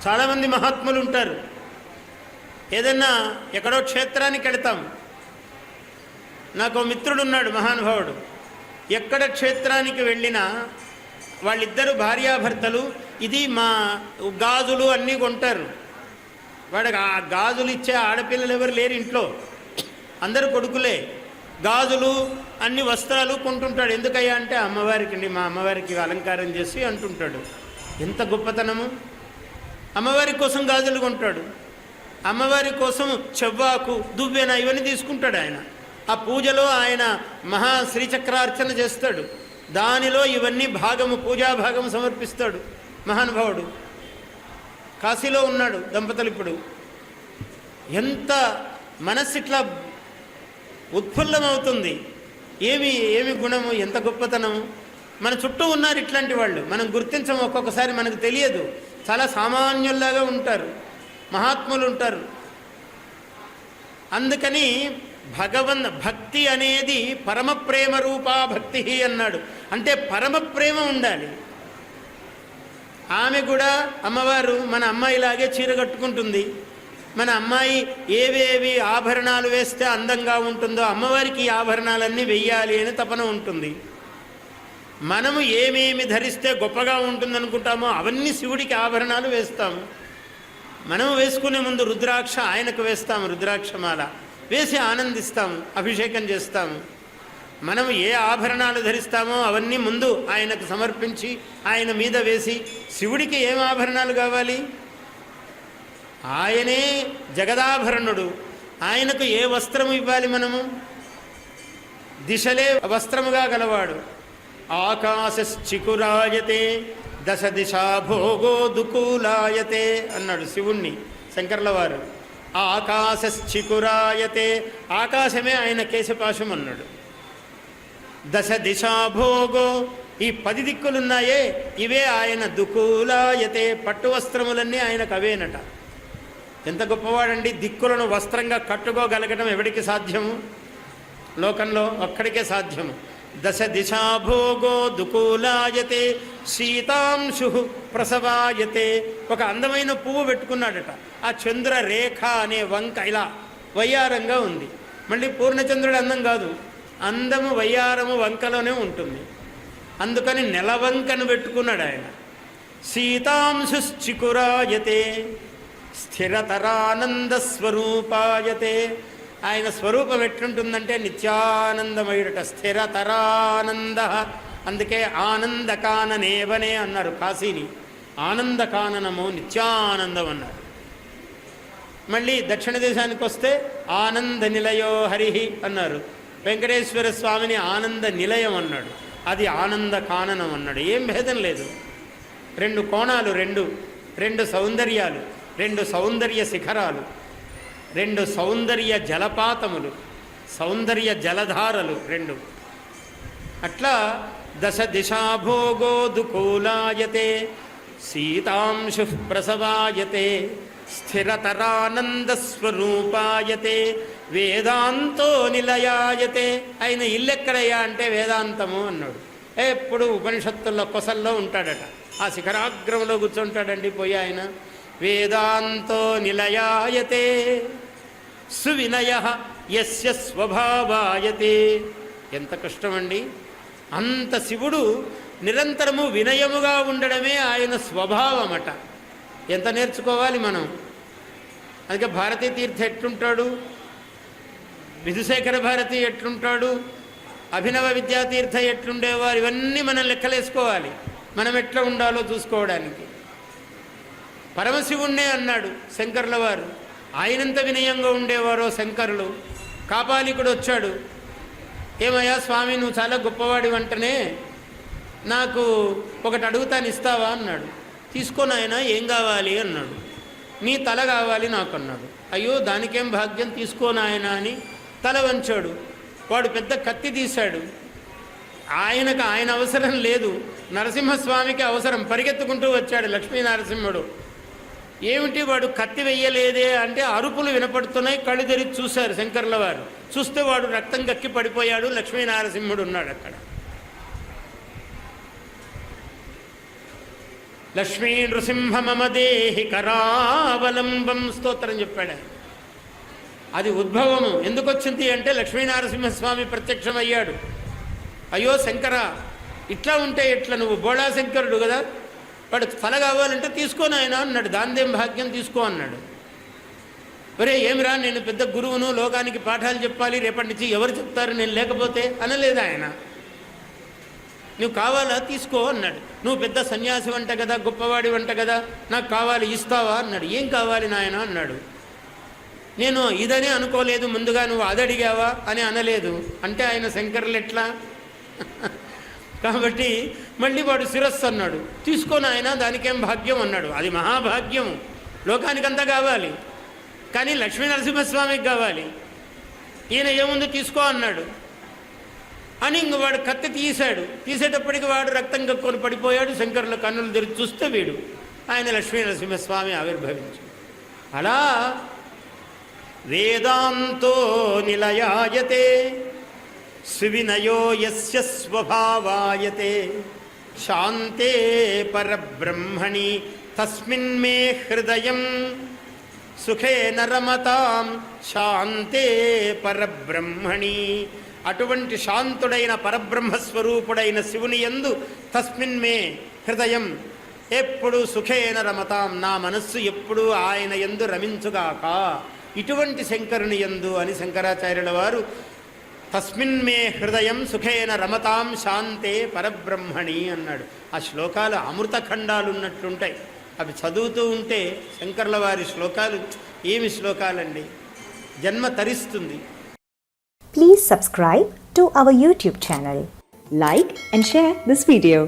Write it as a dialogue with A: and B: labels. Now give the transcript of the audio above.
A: చాలామంది మహాత్ములు ఉంటారు. ఏదన్నా ఎక్కడో క్షేత్రానికి వెళతాం. నాకు మిత్రుడు ఉన్నాడు, మహానుభావుడు. ఎక్కడ క్షేత్రానికి వెళ్ళినా వాళ్ళిద్దరు భార్యాభర్తలు ఇది మా గాజులు అన్నీ కొంటారు. వాడికి ఆ గాజులు ఇచ్చే ఆడపిల్లలు ఎవరు లేరు ఇంట్లో, అందరూ కొడుకులే. గాజులు అన్ని వస్త్రాలు కొంటుంటాడు. ఎందుకయ్యా అంటే అమ్మవారికి అండి, మా అమ్మవారికి అలంకారం చేసి అంటుంటాడు. ఎంత గొప్పతనము! అమ్మవారి కోసం గాజులు కొంటాడు, అమ్మవారి కోసం చెవ్వాకు దువ్వెన ఇవన్నీ తీసుకుంటాడు ఆయన. ఆ పూజలో ఆయన మహా శ్రీచక్రార్చన చేస్తాడు. దానిలో ఇవన్నీ భాగము, పూజా భాగము సమర్పిస్తాడు మహానుభావుడు. కాశీలో ఉన్నాడు దంపతులు. ఇప్పుడు ఎంత మనస్సు ఇట్లా ఉత్ఫుల్లమవుతుంది! ఏమి గుణము, ఎంత గొప్పతనము! మన చుట్టూ ఉన్నారు ఇట్లాంటి వాళ్ళు, మనం గుర్తించము. ఒక్కొక్కసారి మనకు తెలియదు. చాలా సామాన్యుల్లాగా ఉంటారు, మహాత్ములు ఉంటారు. అందుకని భక్తి అనేది పరమ ప్రేమ రూపా భక్తి అన్నాడు. అంటే పరమ ప్రేమ ఉండాలి. ఆమె కూడా అమ్మవారు మన అమ్మాయిలాగే చీర కట్టుకుంటుంది. మన అమ్మాయి ఏవేవి ఆభరణాలు వేస్తే అందంగా ఉంటుందో అమ్మవారికి ఈ ఆభరణాలన్నీ వెయ్యాలి అని తపన ఉంటుంది. మనము ఏమేమి ధరిస్తే గొప్పగా ఉంటుందనుకుంటామో అవన్నీ శివుడికి ఆభరణాలు వేస్తాము. మనము వేసుకునే ముందు రుద్రాక్ష ఆయనకు వేస్తాము, రుద్రాక్షమాల వేసి ఆనందిస్తాము, అభిషేకం చేస్తాము. మనము ఏ ఆభరణాలు ధరిస్తామో అవన్నీ ముందు ఆయనకు సమర్పించి ఆయన మీద వేసి, శివుడికి ఏం ఆభరణాలు కావాలి? ఆయనే జగదాభరణుడు. ఆయనకు ఏ వస్త్రము ఇవ్వాలి? మనము దిశలే వస్త్రముగా గలవాడు. ఆకాశశ్చికురాయతే దశ దిశా భోగో దుకూలాయతే అన్నాడు శివుణ్ణి శంకర్ల వారు. ఆకాశశ్చికురాయతే, ఆకాశమే ఆయన కేశపాశం అన్నాడు. దశ దిశా భోగో, ఈ 10 దిక్కులున్నాయే ఇవే ఆయన. దుకూలాయతే, పట్టు వస్త్రములన్నీ ఆయనకు అవేనట. ఎంత గొప్పవాడండి! దిక్కులను వస్త్రంగా కట్టుకోగలగడం ఎవడికి సాధ్యము? లోకంలో ఒక్కడికే సాధ్యము. దశ దిశా భోగో దుకూలాయతే శీతాంశు ప్రసవాయతే. ఒక అందమైన పువ్వు పెట్టుకున్నాడట. ఆ చంద్రరేఖ అనే వంక ఇలా వయ్యారంగా ఉంది. మళ్ళీ పూర్ణచంద్రుడు అందం కాదు, అందము వయ్యారము వంకలోనే ఉంటుంది. అందుకని నెలవంకను పెట్టుకున్నాడు ఆయన. శీతాంశుశ్చికురాయతే స్థిరతరానంద స్వరూపాయతే. ఆయన స్వరూపం ఎట్లుంటుందంటే నిత్యానందమయుడట, స్థిరతరానంద. అందుకే ఆనందకాననేవనే అన్నారు కాశీని. ఆనందకాననము, నిత్యానందం అన్నారు. మళ్ళీ దక్షిణ దేశానికి వస్తే ఆనంద నిలయో హరిహి అన్నారు. వెంకటేశ్వర స్వామిని ఆనంద నిలయం అన్నాడు, అది ఆనంద కాననం అన్నాడు. ఏం భేదం లేదు. 2 కోణాలు, రెండు సౌందర్యాలు, 2 సౌందర్య శిఖరాలు, 2 సౌందర్య జలపాతములు, సౌందర్య జలధారలు 2. అట్లా దశ దిశాభోగో దుకూలాయతే సీతాంశు ప్రసవాయతే స్థిరతరానంద స్వరూపాయతే వేదాంతో నిలయాయతే. ఆయన ఇల్లెక్కడయ్యా అంటే వేదాంతము అన్నాడు. ఎప్పుడు ఉపనిషత్తుల్లో కొసల్లో ఉంటాడట, ఆ శిఖరాగ్రంలో కూర్చుంటాడండి పోయి ఆయన. వేదాంతో నిలయాయతే సువినయ యస్య స్వభావాయతే. ఎంత కష్టమండి! అంత శివుడు నిరంతరము వినయముగా ఉండడమే ఆయన స్వభావమట. ఎంత నేర్చుకోవాలి మనం! అందుకే భారతీ తీర్థ ఎట్లుంటాడు, విధుశేఖర భారతి ఎట్లుంటాడు, అభినవ విద్యాతీర్థ ఎట్లుండేవారు, ఇవన్నీ మనం లెక్కలేసుకోవాలి మనం ఎట్లా ఉండాలో చూసుకోవడానికి. పరమశివుణ్ణే అన్నాడు శంకర్ల వారు. ఆయనంత వినయంగా ఉండేవారో శంకరులు. కాపాలికుడు వచ్చాడు, ఏమయ్యా స్వామి నువ్వు చాలా గొప్పవాడి వంటనే, నాకు ఒకటి అడుగుతాను ఇస్తావా అన్నాడు. తీసుకోనాయన, ఏం కావాలి అన్నాడు. నీ తల కావాలి నాకు అన్నాడు. అయ్యో దానికేం భాగ్యం, తీసుకోనాయన అని తల వంచాడు. వాడు పెద్ద కత్తి తీశాడు. ఆయనకు ఆయన అవసరం లేదు, నరసింహస్వామికి అవసరం. పరిగెత్తుకుంటూ వచ్చాడు లక్ష్మీనరసింహుడు. ఏమిటి వాడు కత్తి వెయ్యలేదే అంటే అరుపులు వినపడుతున్నాయి. కళ్ళు తెరిచి చూశారు శంకర్ల వారు. చూస్తే వాడు రక్తం గక్కి పడిపోయాడు. లక్ష్మీనరసింహుడు ఉన్నాడు అక్కడ. లక్ష్మీ నృసింహ మమ దేహి కరావలంబం స్తోత్రం చెప్పాడు. అది ఉద్భవము ఎందుకు వచ్చింది అంటే లక్ష్మీనరసింహస్వామి ప్రత్యక్షమయ్యాడు. అయ్యో శంకర, ఇట్లా ఉంటే ఎట్లా, నువ్వు బోళా శంకరుడు కదా, వాడు తల కావాలంటే తీసుకోను ఆయన అన్నాడు. దాందేం భాగ్యం, తీసుకో అన్నాడు. ఒరే ఏమిరా, నేను పెద్ద గురువును, లోకానికి పాఠాలు చెప్పాలి, రేపటి నుంచి ఎవరు చెప్తారు నేను లేకపోతే అనలేదు ఆయన. నువ్వు కావాలా తీసుకో అన్నాడు. నువ్వు పెద్ద సన్యాసి వంట కదా, గొప్పవాడి వంట కదా, నాకు కావాలి, ఇస్తావా అన్నాడు. ఏం కావాలి నాయన అన్నాడు. నేను ఇదని అనుకోలేదు, ముందుగా నువ్వు అదడిగావా అని అనలేదు. అంటే ఆయన శంకరులు ఎట్లా కాబట్టి మళ్ళీ వాడు శిరస్సు అన్నాడు. తీసుకొని ఆయన దానికేం భాగ్యం అన్నాడు. అది మహాభాగ్యం, లోకానికంతా కావాలి, కానీ లక్ష్మీనరసింహస్వామికి కావాలి. ఈయన ఏముంది తీసుకో అన్నాడు అని ఇంక వాడు కత్తి తీశాడు. తీసేటప్పటికి వాడు రక్తం కక్కుని పడిపోయాడు. శంకరుల కన్నులు తెరిచి చూస్తే వీడు ఆయన లక్ష్మీనరసింహస్వామి ఆవిర్భవించాడు. అలా వేదాంతో నిలయాయతే సువినయో యస్య స్వభావాయతే శాంతే పరబ్రహ్మణి తస్మిన్ మే హృదయం సుఖేన రమతాం శాంతే పరబ్రహ్మణి. అటువంటి శాంతుడైన పరబ్రహ్మస్వరూపుడైన శివుని యందు తస్మిన్ మే హృదయం ఎప్పుడు సుఖేన రమతాం, నా మనస్సు ఎప్పుడు ఆయన యందు రమించుగాక, ఇటువంటి శంకరుని యందు అని శంకరాచార్యుల వారు తస్మిన్ మే హృదయం సుఖేన రమతాం శాంతే పరబ్రహ్మణి అన్నాడు. ఆ శ్లోకాలు అమృతఖండాలు ఉన్నట్లుంటాయి. అవి చదువుతూ ఉంటే శంకర్ల వారి శ్లోకాలు ఏమి శ్లోకాలండి, జన్మ తరిస్తుంది.
B: Please subscribe to our YouTube channel. Like and share this video.